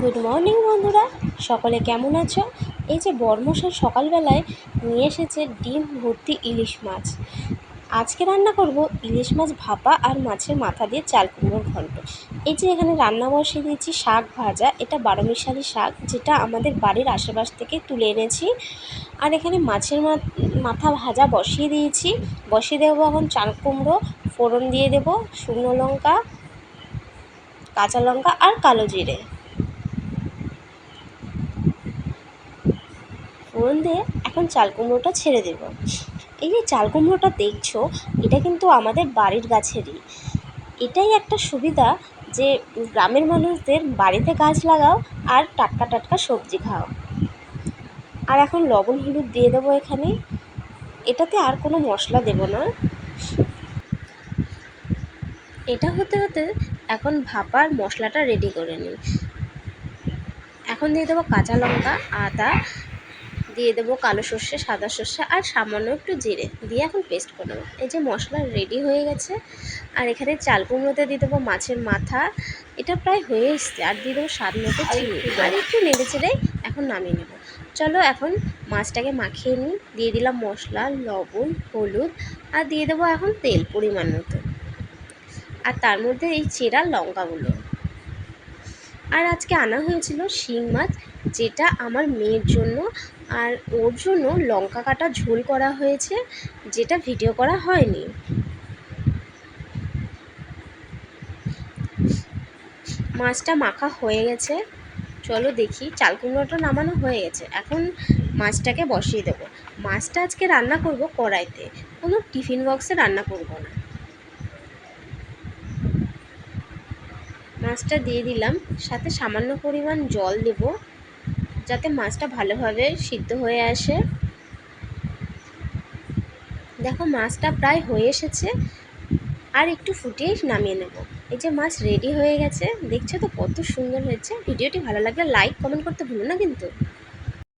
Good morning বন্ধুরা, সকলে কেমন আছো? এই যে বর্মশাই সকালবেলায় নিয়ে এসেছে ডিম ভর্তি ইলিশ মাছ। আজকে রান্না করব ইলিশ মাছ ভাপা আর মাছের মাথা দিয়ে চাল কুমড়োর ঘন্ট। এই যে এখানে রান্না বসিয়ে দিয়েছি শাক ভাজা, এটা বারোমিশালি শাক, যেটা আমাদের বাড়ির আশেপাশ থেকে তুলে এনেছি। আর এখানে মাছের মাথা ভাজা বসিয়ে দিয়েছি। বসিয়ে দেবো এখন চাল কুমড়ো, ফোড়ন দিয়ে দেবো শুকনো লঙ্কা, কাঁচা লঙ্কা আর কালো জিরে। ফোড়ন দিয়ে এখন চাল কুমড়োটা ছেড়ে দেব। এই যে চাল কুমড়োটা দেখছো, এটা কিন্তু আমাদের বাড়ির গাছেরই। এটাই একটা সুবিধা যে গ্রামের মানুষদের বাড়িতে গাছ লাগাও আর টাটকা টাটকা সবজি খাও। আর এখন লবণ হলুদ দিয়ে দেবো এখানে। এটাতে আর কোনো মশলা দেব না। এটা হতে হতে এখন ভাপার মশলাটা রেডি করে নিই। এখন দিয়ে দেবো কাঁচা লঙ্কা, আদা, দিয়ে দেবো কালো সর্ষে, সাদা সর্ষে আর সামান্য একটু জিরে দিয়ে এখন পেস্ট করে নেবো। এই যে মশলা রেডি হয়ে গেছে। আর এখানে চাল কুমড়োতে দিয়ে দেবো মাছের মাথা, এটা প্রায় হয়ে এসছে। আর দিয়ে দেবো স্বাদ মতো চিনি আর একটু নেড়ে চেড়ে এখন নামিয়ে নেব। চলো এখন মাছটাকে মাখিয়ে নিই। দিয়ে দিলাম মশলা, লবণ, হলুদ আর দিয়ে দেবো এখন তেল পরিমাণ মতো। আর তার মধ্যে এই চেরা লঙ্কাগুলো। আর আজকে আনা হয়েছিল শিং মাছ, যেটা আমার মেয়ের জন্য আর ওর জন্য লঙ্কা কাটা ঝোল করা হয়েছে, যেটা ভিডিও করা হয়নি। মাছটা মাখা হয়ে গেছে। চলো দেখি, চাল কুমড়োটা নামানো হয়ে গেছে। এখন মাছটাকে বসিয়ে দেবো। মাছটা আজকে রান্না করব কড়াইতে, কোনো টিফিন বক্সে রান্না করব না। মাছটা দিয়ে দিলাম, সাথে সামান্য পরিমাণ জল দেব যাতে মাছটা ভালোভাবে সিদ্ধ হয়ে আসে। দেখো মাছটা প্রায় হয়ে এসেছে, আর একটু ফুটিয়ে নামিয়ে নেব। এই যে মাছ রেডি হয়ে গেছে, দেখছো তো কত সুন্দর হয়েছে। ভিডিওটি ভালো লাগলে লাইক কমেন্ট করতে ভুলো না কিন্তু।